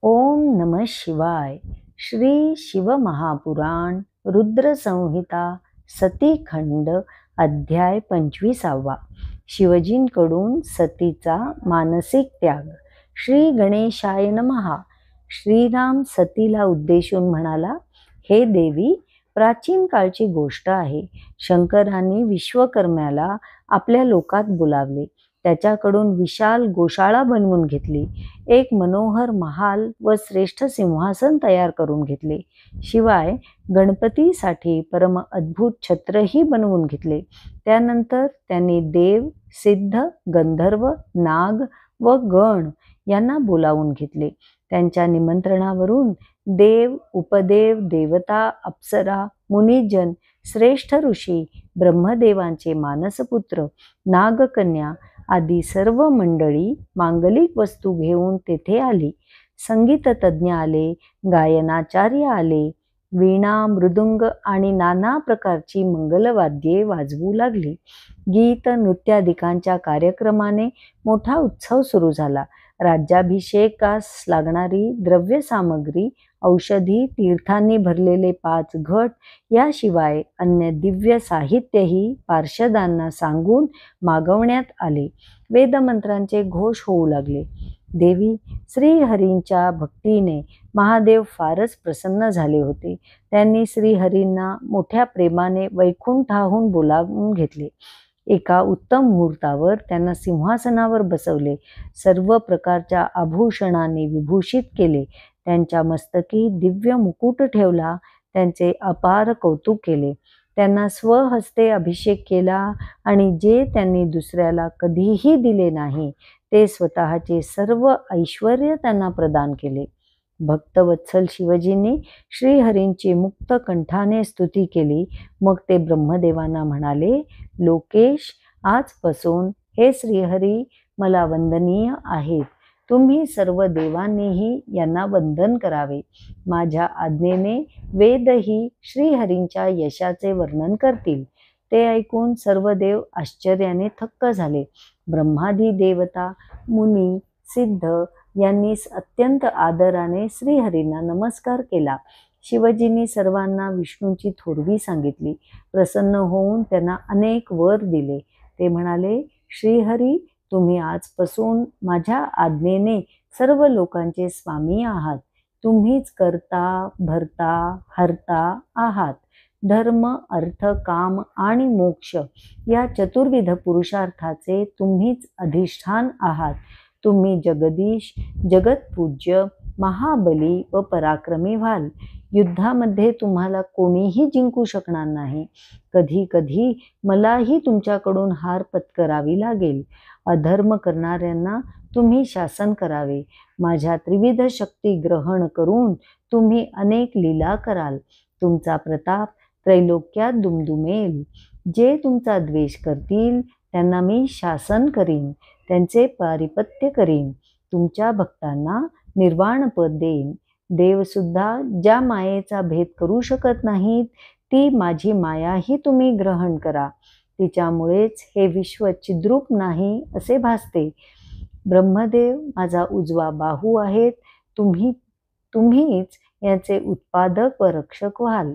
ओम नमः शिवाय. श्री शिवमहापुराण रुद्र संहिता सतीखंड अध्याय 25. शिवजींकडून सतीचा मानसिक त्याग. श्री गणेशाय नमः. श्रीराम सतीला उद्देशून म्हणाला, हे देवी, प्राचीन काळची गोष्ट आहे. शंकरांनी विश्वकर्म्याला आपल्या लोकात बोलावले. त्याच्याकडून विशाल गोशाळा बनवून घेतली. एक मनोहर महाल व श्रेष्ठ सिंहासन तयार करून घेतले. शिवाय गणपतीसाठी परम अद्भुत छत्रही बनवून घेतले. त्यानंतर त्यांनी देव, सिद्ध, गंधर्व, नाग व गण यांना बोलावून घेतले. त्यांच्या निमंत्रणावरून देव, उपदेव, देवता, अप्सरा, मुनिजन, श्रेष्ठ ऋषी, ब्रह्मदेवांचे मानसपुत्र, नागकन्या आदी सर्व मंडळी मांगलिक वस्तू घेऊन तेथे आली. संगीत तज्ज्ञ आले, गायनाचार्य आले, वीणा, मृदुंग आणि नाना प्रकारची मंगलवाद्ये वाजवू लागली. गीत, नृत्यादिकांच्या कार्यक्रमाने मोठा उत्सव सुरू झाला. राज्याभिषेकास लागणारी द्रव्य सामग्री, औषधी, तीर्थांनी भरलेले 5 घट याशिवाय अन्य दिव्य साहित्यही पार्षदांना सांगून मागवण्यात आले. वेदमंत्रांचे घोष होऊ लागले. देवी, श्रीहरींच्या भक्तीने महादेव फारच प्रसन्न झाले होते. त्यांनी श्रीहरींना मोठ्या प्रेमाने वैकुंठाहून बोलावून घेतले. एका उत्तम मुहूर्तावर त्यांना सिंहासनावर बसवले. सर्व प्रकारच्या आभूषणाने विभूषित केले. त्यांच्या मस्तकी दिव्य मुकुट ठेवला. त्यांचे अपार कौतुक केले. त्यांना स्वहस्ते अभिषेक केला आणि जे त्यांनी दुसऱ्याला कधीही दिले नाही ते स्वतःचे सर्व ऐश्वर्य त्यांना प्रदान केले. भक्तवत्सल शिवजींनी श्रीहरींची मुक्त कंठाने स्तुती केली. मग ते ब्रह्मदेवांना म्हणाले, लोकेश, आजपासून हे श्रीहरी मला वंदनीय आहेत. तुम्ही सर्व देवांनीही यांना वंदन करावे. माझ्या आज्ञेने वेदही श्रीहरींच्या यशाचे वर्णन करतील. ते ऐकून सर्व देव आश्चर्याने थक्क झाले. ब्रह्मादी देवता, मुनी, सिद्ध यांनी अत्यंत आदराने श्रीहरींना नमस्कार केला. शिवजींनी सर्वांना विष्णूंची थोरवी सांगितली. प्रसन्न होऊन त्यांना अनेक वर दिले. ते म्हणाले, श्रीहरी, तुम्ही आजपासून माझ्या आज्ञेने सर्व लोकांचे स्वामी आहात. तुम्हीच कर्ता, भर्ता, हर्ता आहात. धर्म, अर्थ, काम आणि मोक्ष या चतुर्विध पुरुषार्थाचे तुम्हीच अधिष्ठान आहात. तुम्ही जगदीश, जगतपूज्य, महाबली व पराक्रमी व्हाल. युद्धामध्ये तुम्हाला कोणीही जिंकू शकणार नाही. कधी कधी मलाही तुमच्याकडून हार पत्करावी लागेल. अधर्म करणाऱ्यांना तुम्ही शासन करावे. माझ्या त्रिविध शक्ती ग्रहण करून तुम्ही अनेक लीला कराल. तुमचा प्रताप त्रैलोक्यात दुमदुमेल. जे तुमचा द्वेष करतील त्यांना मी शासन करीन, त्यांचे पारिपत्य करीन. तुमच्या भक्तांना निर्वाणपद देईन. देवसुद्धा ज्या मायेचा भेद करू शकत नाहीत ती माझी मायाही तुम्ही ग्रहण करा. तिच्यामुळेच हे विश्व चिद्रूप नाही असे भासते. ब्रह्मदेव माझा उजवा बाहू आहेत. तुम्हीच याचे उत्पादक व रक्षक व्हाल.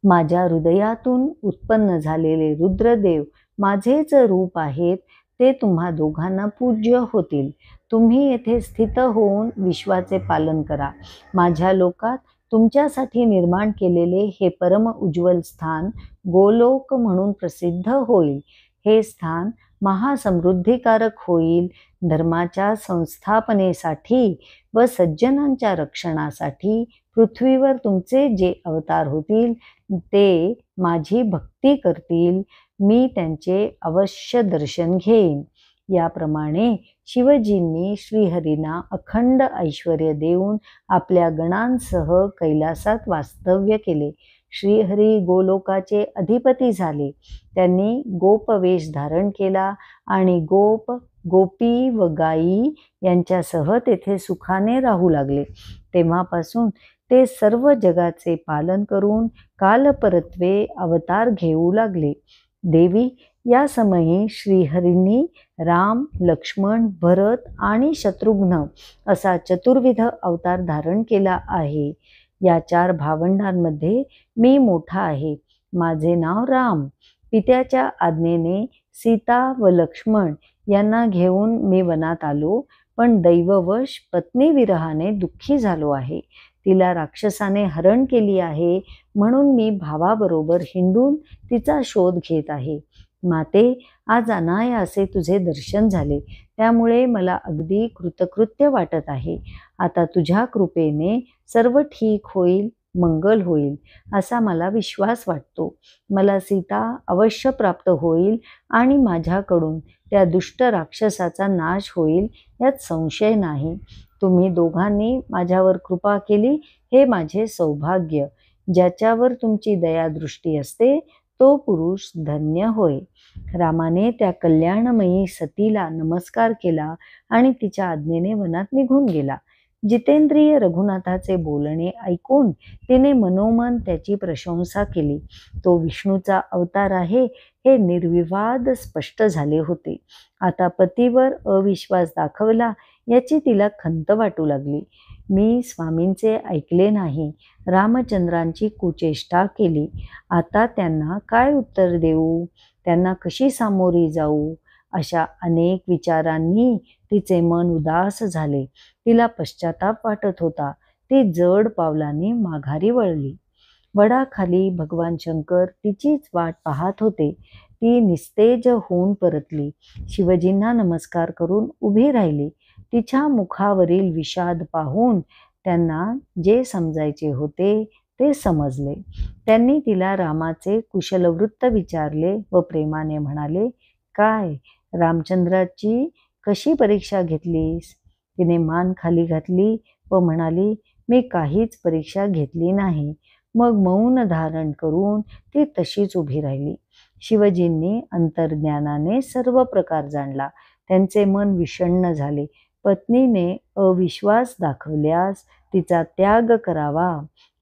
माझ्या हृदयातून उत्पन्न झालेले रुद्रदेव माझेच रूप आहेत. ते तुम्हा दोघांना पूज्य होतील. तुम्ही येथे स्थित होऊन विश्वाचे पालन करा. माझ्या लोकात तुमच्यासाठी निर्माण केलेले हे परम उज्ज्वल स्थान गोलोक म्हणून प्रसिद्ध होईल. हे स्थान महासमृद्धिकारक होईल. धर्माच्या संस्थापनेसाठी व सज्जनांच्या रक्षणासाठी पृथ्वीवर तुमचे जे अवतार होतील ते माझी भक्ती करतील. मी त्यांचे अवश्य दर्शन घेईन. याप्रमाणे शिवजींनी श्रीहरींना अखंड ऐश्वर्य देऊन आपल्या गणांसह कैलासात वास्तव्य केले. श्रीहरी गोलोकाचे अधिपती झाले. त्यांनी गोपवेश धारण केला आणि गोप, गोपी व गायी यांच्यासह तेथे सुखाने राहू लागले. तेव्हापासून ते सर्व जगाचे पालन करून कालपरत्वे अवतार घेऊ लागले. देवी, या समयी श्रीहरींनी राम, लक्ष्मण, भरत आणि शत्रुघ्न असा चतुर्विध अवतार धारण केला आहे. या 4 भावंडांमध्ये मी मोठा आहे. माझे नाव राम. पित्याच्या आज्ञेने सीता व लक्ष्मण यांना घेऊन मी वनात आलो, पण दैववश पत्नी विरहाने दुःखी झालो आहे. तिला राक्षसाने हरण केली आहे, म्हणून मी भावाबरोबर हिंडून तिचा शोध घेत आहे. माते, आज अनायासे तुझे दर्शन झाले, त्यामुळे मला अगदी कृतकृत्य वाटत आहे. आता तुझ्या कृपेने सर्व ठीक होईल, मंगल होईल असा मला विश्वास वाटतो. मला सीता अवश्य प्राप्त होईल आणि माझ्याकडून त्या दुष्ट राक्षसाचा नाश होईल, यात संशय नाही. तुम्ही दोघांनी माझ्यावर कृपा केली, हे माझे सौभाग्य. ज्याच्यावर तुमची दयादृष्टी असते तो पुरुष धन्य होय. रामाने त्या कल्याणमयी सतीला नमस्कार केला आणि तिच्या आज्ञेने वनात निघून गेला. जितेंद्रिय रघुनाथाचे बोलणे ऐकून तिने मनोमन त्याची प्रशंसा केली. तो विष्णूचा अवतार आहे हे निर्विवाद स्पष्ट झाले होते. आता पतीवर अविश्वास दाखवला याची तिला खंत वाटू लागली. मी स्वामींचे ऐकले नाही, रामचंद्रांची कुचेष्टा केली. आता त्यांना काय उत्तर देऊ, त्यांना कशी सामोरी जाऊ, अशा अनेक विचारांनी तिचे मन उदास झाले. तिला पश्चाताप वाटत होता. ती जड पावलांनी माघारी वळली. वडाखाली भगवान शंकर तिचीच वाट पाहत होते. ती निस्तेज होऊन परतली. शिवजींना नमस्कार करून उभी राहिली. तिच्या मुखावरील विषाद पाहून त्यांना जे समजायचे होते ते समजले. त्यांनी तिला रामाचे कुशलवृत्त विचारले व प्रेमाने म्हणाले, काय रामचंद्राची कशी परीक्षा घेतलीस? तिने मान खाली घातली व म्हणाली, मी काहीच परीक्षा घेतली नाही. मग मौन धारण करून ती तशीच उभी राहिली. शिवजींनी अंतर्ज्ञानाने सर्व प्रकार जाणला. त्यांचे मन विषण्ण झाले. पत्नीने अविश्वास दाखवल्यास तिचा त्याग करावा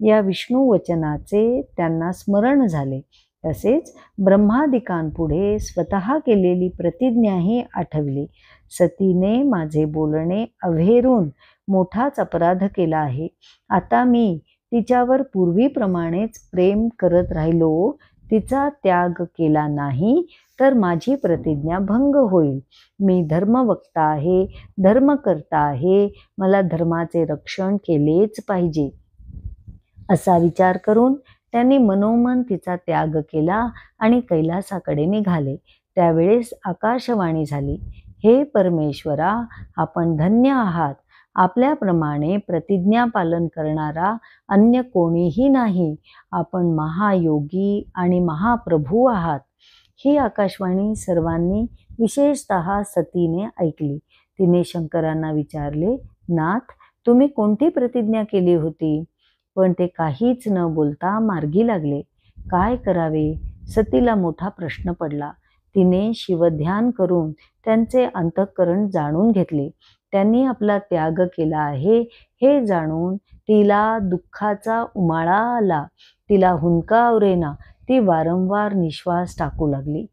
या विष्णू वचनाचे त्यांना स्मरण झाले. तसेच ब्रह्मादिकांपुढे स्वतः केलेली प्रतिज्ञाही आठवली. सतीने माझे बोलणे अव्हेरून मोठाच अपराध केला आहे. आता मी तिच्यावर पूर्वीप्रमाणेच प्रेम करत राहिलो, तिचा त्याग केला नाही तर माझी प्रतिज्ञा भंग होईल. मी धर्मवक्ता आहे, धर्मकर्ता आहे, मला धर्माचे रक्षण केलेच पाहिजे असा विचार करून त्यांनी मनोमन तिचा त्याग केला आणि कैलासाकडे निघाले. त्यावेळेस आकाशवाणी झाली, हे परमेश्वरा, आपण धन्य आहात. आपल्याप्रमाणे प्रतिज्ञा पालन करणारा अन्य कोणीही नाही. आपण महायोगी आणि महाप्रभू आहात. ही आकाशवाणी सर्वांनी, विशेषतः सतीने ऐकली. तिने शंकरांना विचारले, नाथ, तुम्ही कोणती प्रतिज्ञा केली होती? पण ते काहीच न बोलता मार्गी लागले. काय करावे? सतीला मोठा प्रश्न पडला. तिने शिवध्यान करून त्यांचे अंतःकरण जाणून घेतले. त्यांनी आपला त्याग केला आहे हे जाणून तिला दुःखाचा उमाळा आला. तिला हुंदका आवरेना. ती वारंवार निश्वास टाकू लागली.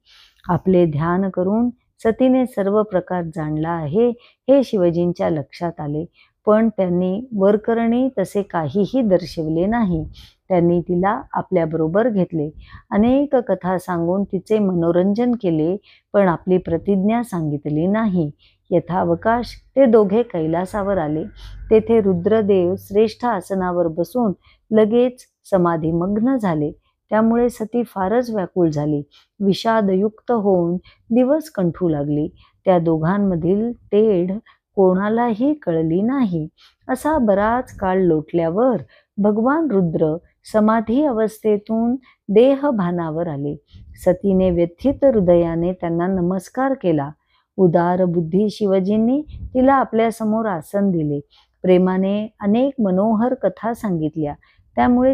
आपले ध्यान करून सतीने सर्व प्रकार जाणला आहे हे शिवजींच्या लक्षात आले, पण त्यांनी वरकरणी तसे काहीही दर्शविले नाही. त्यांनी तिला आपल्याबरोबर घेतले. अनेक कथा सांगून तिचे मनोरंजन केले, पण आपली प्रतिज्ञा सांगितली नाही. यथावकाश ते दोघे कैलासावर आले. तेथे रुद्रदेव श्रेष्ठ आसनावर बसून लगेच समाधीमग्न झाले. त्यामुळे सती फारच व्याकुळ झाली. विषादयुक्त होऊन दिवस कंठू लागली. त्या दोघांमधील तेढ कोणालाही कळली नाही. असा बराच काळ लोटल्यावर भगवान रुद्र समाधी अवस्थेतून देहभानावर आले. सतीने व्यथित हृदयाने त्यांना नमस्कार केला. उदार बुद्धी शिवजींनी तिला आपल्यासमोर आसन दिले. प्रेमाने अनेक मनोहर कथा सांगितल्या. त्यामुळे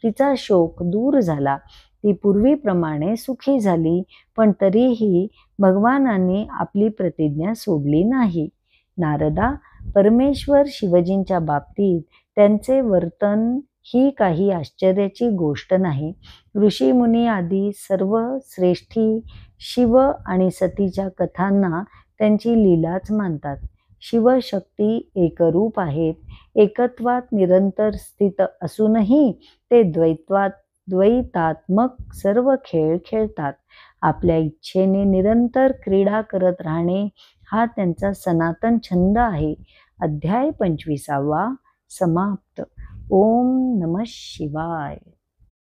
तिचा शोक दूर झाला. ती पूर्वीप्रमाणे सुखी झाली, पण तरीही भगवानांनी आपली प्रतिज्ञा सोडली नाही. नारदा, परमेश्वर शिवजींच्या बाबतीत त्यांचे वर्तन ही काही आश्चर्याची गोष्ट नाही. ऋषी मुनी आदी सर्व श्रेष्ठी शिव आणि सतीच्या कथांना त्यांची लीलाच मानतात. शिवशक्ती एकरूप आहेत. एकत्वात निरंतर स्थित असूनही ते द्वैतात्मक सर्व खेळ खेळतात. आपल्या इच्छेने निरंतर क्रीडा करत राहणे हा त्यांचा सनातन छंद आहे. अध्याय 25 समाप्त. ओम नमः शिवाय.